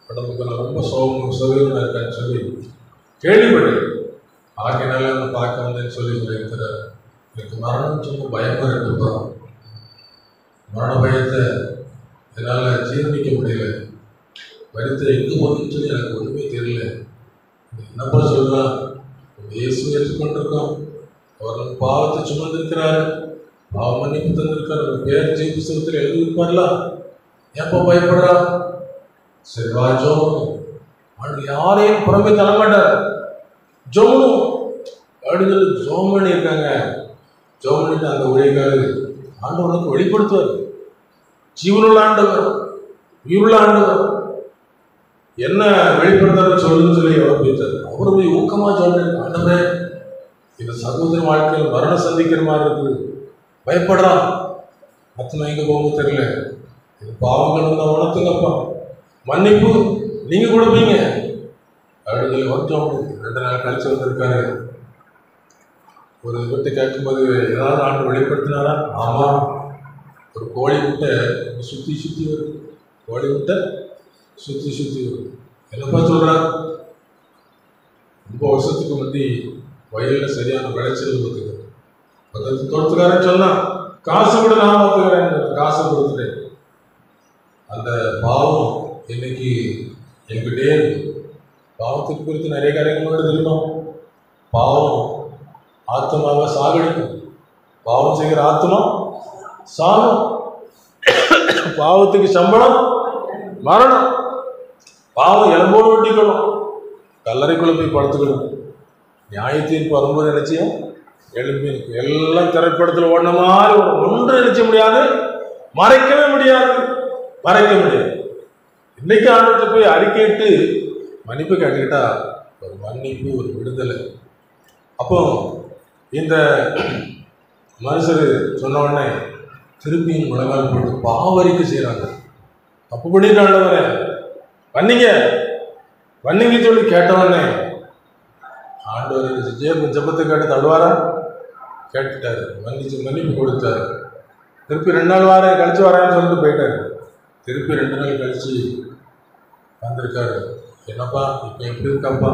உடம்புக்கு நான் ரொம்ப சோகமாக இருக்கான்னு சொல்லி கேள்விப்பட்டேன். ஆகையினால பார்க்க வந்தேன்னு சொல்லி இருக்கிறார். எனக்கு மரணம் சொல்ல பயமாக இருக்குப்பா, மரண பயத்தை என்னால் ஜீர்ணிக்க முடியல, பயத்தை எங்கே போகுதுன்னு சொல்லி எனக்கு ஒன்றுமே தெரியல. என்னப்பா சொல்கிறான், இயேசு ஏற்றுக்கொண்டிருக்கோம், அவர் நம்ம பாவத்தை சுமந்திருக்கிறாரு, பாவ மன்னிப்பு தந்திருக்காரு, ஒரு பேர் ஜீவ புஸ்தகத்தில் எழுதியிருப்பார்ல, ஏப்பா பயப்படுறா? சரி வா ஜோம், யாரையும் புறம்பே தரமாட்டார், ஜோம் அப்படின்னு சொல்லி ஜோம் பண்ணியிருக்காங்க. ஜோம் பண்ணிட்டு அந்த ஊழியக்காரர் ஆண்டவனுக்கு வெளிப்படுத்துவார். ஜீவனுள்ள ஆண்டவர், உயிருள்ள ஆண்டவர். என்ன வெளிப்படுத்த சொல்லுன்னு சொல்லி அவர் பேசார். அவரு போய் ஊக்கமாக சொல்றாரு, ஆண்டவரே இந்த சகோதர வாழ்க்கையில் மரணம் சந்திக்கிற மாதிரி இருக்குது, பயப்படுறான், அத்தனை எங்க போக தெரியல, இது பாவங்கள் இருந்தால் உணர்த்துங்கப்பா, மன்னிப்பு நீங்க கொடுப்பீங்க அப்படின்னு சொல்லி வருத்தம். 2 நாள் கழிச்சு வந்திருக்காரு. ஒரு விட்டு கேட்கும்போது ஏதாவது ஆண்டு வெளிப்படுத்தினாரா? ஆமா, ஒரு கோழி முட்டை சுற்றி சுற்றி வரும், கோழி முட்டை சுற்றி சுற்றி வரும். என்னப்பா சொல்றாங்க? ரொம்ப வருஷத்துக்கு முந்தி வயலில் சரியான விளைச்சல் கொடுத்துக்கிறேன். தோட்டத்துக்காரன் சொன்னான், காசு கூட நான் பார்த்துக்கிறேன், காசை கொடுத்துட்டேன். அந்த பாவம் இன்னைக்கு என்கிட்டே பாவத்துக்கு குறித்து நிறைய காரியங்களோடு தெரியுமா? பாவம் ஆத்மாவை சாகடிக்கும். பாவம் செய்கிற ஆத்மா சாகும். பாவத்துக்கு சம்பளம் மரணம். பாவம் எலும்போடு ஒட்டிக்கணும், கல்லறைக்குள்ள போய் படுத்துக்கணும். நியாயத்தீர்ப்பு வரும்போது நினைச்சியும் எழுப்பி இருக்கு. எல்லாம் திரைப்படத்தில் ஓடின மாதிரி ஒன்றும் நினைச்ச முடியாது, மறைக்கவே முடியாது, மறைக்க முடியாது. இன்னைக்கு ஆண்டவர்கிட்ட போய் அறிக்கையிட்டு மன்னிப்பு கேட்டுக்கிட்டா ஒரு மன்னிப்பு, ஒரு விடுதலை. அப்போ இந்த மனுஷர் சொன்ன உடனே திருப்பியும் முழங்கால் போட்டு பாவரிக்கை செய்கிறாங்க. தப்பு பண்ணிட்டு ஆண்டவரே வந்தீங்க வந்தீங்க சொல்லி கேட்டவொடனே ஆண்டவர் ஜபத்தை கேட்டு தடுவாரா? கேட்டுட்டாரு, மன்னிப்பு கொடுத்தாரு. திருப்பி 2 நாள் கழிச்சு வரேன்னு சொல்லிட்டு போயிட்டாரு. திருப்பி 2 நாள் கழிச்சு வந்திருக்காரு. என்னப்பா இப்போ எப்படி இருக்காப்பா?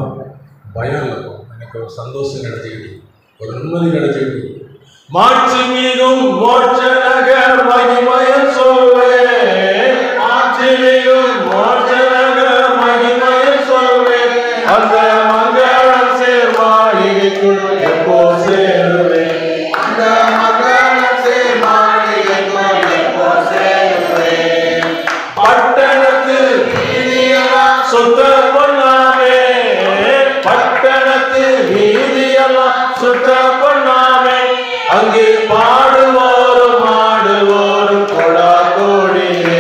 பயம் இல்லைப்பா, எனக்கு ஒரு சந்தோஷம் கிடைச்சிக்கிட்டு, ஒரு நிம்மதி கிடைச்சிக்கிட்டு. மாட்சி மீதும் மோட்ச நகர் மகிமையை சொல்வேன், மாட்சி மீதும் மோட்ச நகர் மகிமையை சொல்வேன், அந்த மங்களம் சேர் மாளிகைக்குள் எப்போ சேருவேன், அந்த மங்களம் சேர் மாளிகைக்குள் எப்போ சேருவேன். பட்டணத்து வீதியெல்லாம் சுத்த பண்ணாமே, பட்டணத்து வீதியெல்லாம் சுத்த பண்ணாமே, அங்கே பாடுவோரும் ஆடுவோரும் கொடா கோடியே,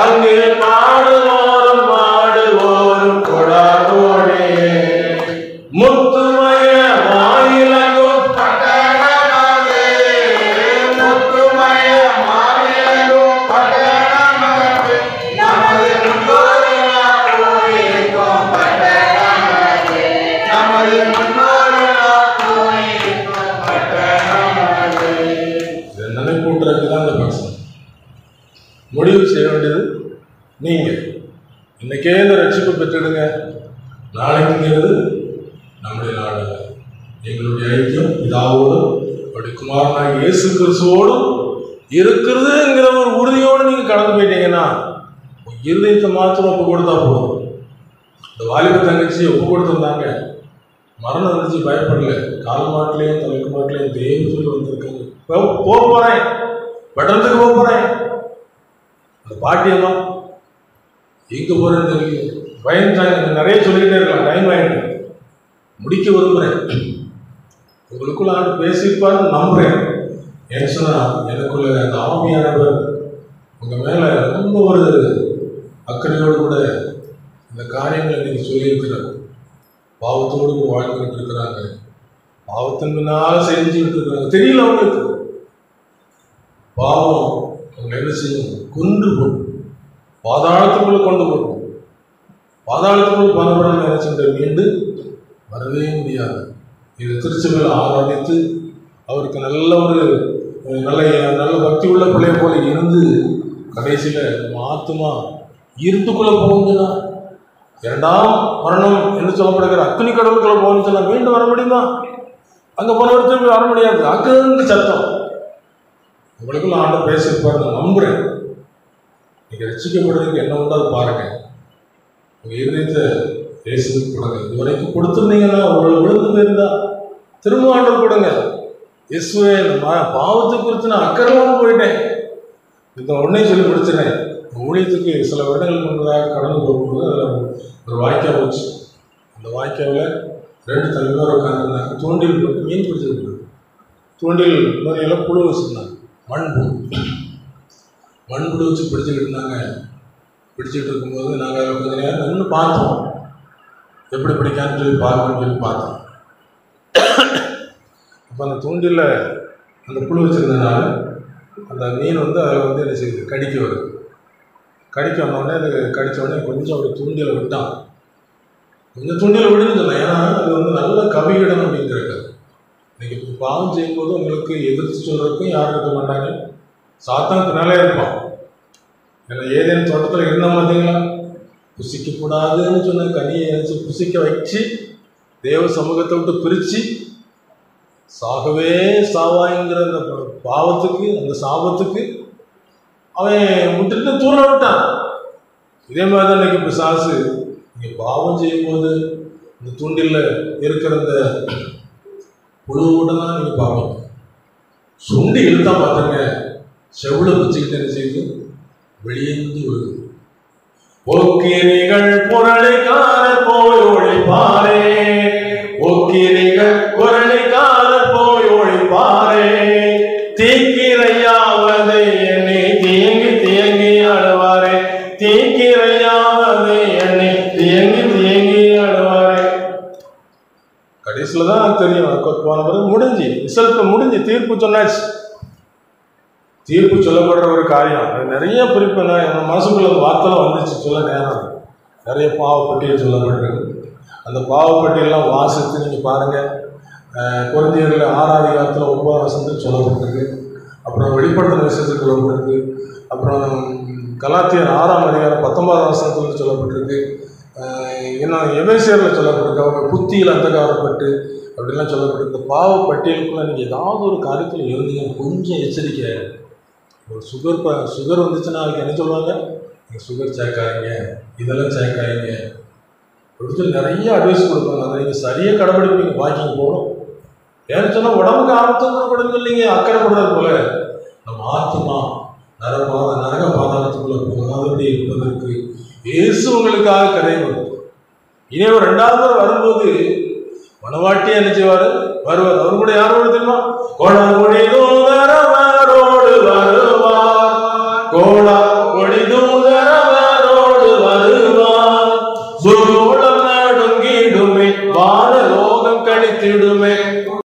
அங்கே பாடுவோரும் ஆடுவோரும் கொடா கோடியே. முத்துமய மாயிலங்கும் பட்டணமாகவே, முத்துமய மாயிலங்கும் பட்டணமாகவே, நமது முன்னோரெல்லாம் போயிருக்கும் பட்டணமாகவே, நமது முன்னோரெல்லாம் போயிருக்கும் பட்டணமாகவே. இதை நினைப்பூட்டுறதுக்கு தான் இந்த பிரச்சனை. முடிவு செய்ய வேண்டியது நீங்க. இன்னைக்கே இந்த ரட்சிப்பு பெற்றுடுங்க. நாளைக்குங்கிறது நம்முடைய நாடு. எங்களுடைய ஐக்கியம் பிதாவோடும் அவருடைய குமாரனாகிய இயேசு கிறிஸ்துவோடும் இருக்கிறதுங்கிற ஒரு உறுதியோடு நீங்க கடந்து போயிட்டீங்கன்னா இருதயத்தை மாத்திரம் ஒப்பு கொடுத்தா போதும். இந்த வாலிப தங்கச்சி ஒப்பு கொடுத்துருந்தாங்க, மரணம் இருந்துச்சு, பயப்படல. கால் மாட்டிலையும் தலைக்கு மாட்டிலையும் தேவ சொல்லி வந்திருக்காங்க. போறேன், பட்டணத்துக்கு போறேன். அந்த பாட்டியெல்லாம் எங்க போறேன்னு தெரியல, பயந்தாங்க. நிறைய சொல்லிக்கிட்டே இருக்கலாம், டைம் ஆயிட்டு முடிக்க விரும்புகிறேன். உங்களுக்குள்ள ஆண்டு பேசியிருப்பாருன்னு நம்புறேன். ஏன்னு சொன்னா எனக்குள்ள அந்த ஆவியானவர் உங்க மேல ரொம்ப ஒரு அக்கறையோடு கூட இந்த காரியங்களை நீங்க சொல்லியிருக்கிறார். பாவத்தோடு வாழ்ந்துகிட்டு இருக்கிறாங்க, பாவத்தின் பின்னால செஞ்சுக்கிட்டு இருக்கிறாங்க. தெரியல அவங்களுக்கு பாவம் அவங்க என்ன செய்யும்? கொன்று போடும், பாதாளத்துக்குள்ள கொண்டு போடும். பாதாளத்துக்குள் பரபரம் நினைச்சுட்டு மீண்டு வரவே முடியாது. இது திருச்சபையில் ஆராதித்து அவருக்கு நல்ல ஒரு நல்ல பக்தி உள்ள பிள்ளை போல இருந்து கடைசியில் ஆத்மா இருட்டுக்குள்ள போகுதுன்னா, 2ஆம் மரணம் என்று சொல்லப்படுகிற அக்னி கடவுளுக்குள்ள போகுதுன்னா மீண்டும் வர முடியுமா? அங்கே போனவர் திரும்பி வர முடியாது. அங்கு சத்தம் உங்களுக்குள்ள ஆண்டு பேசியிருப்பாரு. நான் நம்புறேன். நீங்க ரட்சிக்கப்படுறதுக்கு என்ன உண்டாது பாருங்க. உங்க இருதயத்தை பேசுறதுக்கு கொடுங்க. இதுவரைக்கும் கொடுத்துருந்தீங்கன்னா உங்களை விழுந்து போயிருந்தா திரும்ப ஆண்டவர் கொடுங்க. இயேசுவே, பாவத்தை குறித்து நான் அக்கறையோடு போயிட்டேன். இந்த உடனே சொல்லி முடிச்சிடறேன். ஊழியத்துக்கு சில வருடங்கள் முன்னதாக கடந்து போகும்போது ஒரு வாய்க்கால் போச்சு. அந்த வாய்க்காவில் 2 தலைவர் உட்காந்துருந்தாங்க. தூண்டில் போட்டு மீன் பிடிச்சிருந்தாங்க. தூண்டில் நிறையெல்லாம் புழு வச்சுருந்தாங்க. மண் புழு வச்சு பிடிச்சிக்கிட்டு இருந்தாங்க. பிடிச்சிட்டு இருக்கும்போது நாங்கள் கொஞ்ச நேரம் நின்று பார்த்தோம், எப்படி பிடிக்கான்னு சொல்லி பார்க்கணும்னு சொல்லி பார்த்தோம். அப்போ அந்த தூண்டில் அந்த புழு வச்சுருந்ததுனால அந்த மீன் வந்து அதில் வந்து என்ன செய்யுது, கடிக்க வருது. கடிக்க வந்தோடனே அது கடித்த உடனே கொஞ்சம் அப்படி தூண்டில் விட்டான். கொஞ்சம் தூண்டில் விடுன்னு சொன்னேன், ஏன்னா அது வந்து நல்ல கவியிடம் அப்படிங்கிறது. இன்னைக்கு இப்போ பாவம் செய்யும்போது உங்களுக்கு எதிர்த்து சொல்கிறதுக்கும் யாரும் இருக்க மாட்டாங்க, சாத்தான் பின்னாலே இருப்பான். ஏன்னா ஏதேனும் தோட்டத்தில் இருந்தால் பார்த்தீங்களா, புசிக்கக்கூடாதுன்னு சொன்ன கனியை நினச்சி புசிக்க வச்சு தேவ சமூகத்தை விட்டு பிரித்து சாகவே சாவாய்ங்கிற அந்த பாவத்துக்கு, அந்த சாபத்துக்கு அவன் விட்டுட்டு தூர விட்டான். இதே மாதிரி தான் இன்னைக்கு பிசாசு நீங்கள் பாவம் செய்யும்போது இந்த தூண்டில் இருக்கிற அந்த புழுவோட தான் நீங்கள் பார்ப்பீங்க. சுண்டி இழுத்தா பார்த்துங்க, செவ்வளவு வச்சுக்கிட்டு என்ன செய்யுது, வெளியேந்து விழுது. போக்கிரிகள் பொருளைக்கார போய் ஒழிப்பாரே, போக்கிரிகள் பொருளைக்கார போய் ஒழிப்பாரே, தீக்கிரையாவது என்னை தேங்கி தேங்கி அழுவாரே, தீக்கிரையாவது என்னை தேங்கி தேங்கி அழுவாரே. கடைசியில் தான் தெரியும், போன பிறகு முடிஞ்சு ரிசல்ட் முடிஞ்சு தீர்ப்பு சொன்னாச்சு. தீர்ப்பு சொல்லப்படுற ஒரு காரியம் அது நிறைய குறிப்பு என் மனசுக்குள்ள வார்த்தைலாம் வந்துச்சு. சொல்ல நேரம் நிறைய பாவப்பட்டியல் சொல்லப்பட்டிருக்கு. அந்த பாவப்பட்டியெல்லாம் வாசித்து நீங்கள் பாருங்கள். கொரிந்தியர்கள் 6ஆம் அதிகாரத்தில் 9ஆம் வசனத்தில் சொல்லப்பட்டிருக்கு. அப்புறம் வெளிப்படுத்தின விஷயத்துக்கு சொல்லப்பட்டிருக்கு. அப்புறம் கலாத்தியர் 6ஆம் அதிகாரம் 19ஆம் வசனத்தில் சொல்லப்பட்டிருக்கு. இன்னும் எபேசியரில் சொல்லப்பட்டிருக்கு. அவங்க புத்தியில் அந்தகாரப்பட்டு அப்படிலாம் சொல்லப்பட்டிருக்கு. இந்த பாவப்பட்டியலுக்குள்ள நீங்கள் ஏதாவது ஒரு காரியத்தில் இருந்தீங்க கொஞ்சம் எச்சரிக்கையாக. ஒரு சுகர் வந்துச்சுன்னா அதுக்கு என்ன சொல்லுவாங்க, நீங்கள் சுகர் சேர்க்காதீங்க, இதெல்லாம் சேர்க்காதீங்க அப்படின்னு சொல்லி நிறைய அட்வைஸ் கொடுப்பாங்க. அதை நீங்கள் சரியாக கடைபிடிப்பீங்க. வாக்கிங் போகணும். ஏன்னு சொன்னால் உடம்புக்கு ஆபத்துங்கிற கூட இல்லைங்க, அக்கறைப்படுறது போல நம்ம ஆத்மா நரக பாதாளத்துக்குள்ள போகாதபடி இருப்பதற்கு இயேசு உங்களுக்காக கதை கொடுக்கும். இனி ஒரு 2வது முறை வரும்போது மனவாட்டியா என்ன செய்வாரு, வருவார். அவர் கூட யாரோடு தெரியுமா, கோடாங்கொடி தூதரவரோடு வருவார், கோடாங்கொடி தூதரவரோடு வருவார்,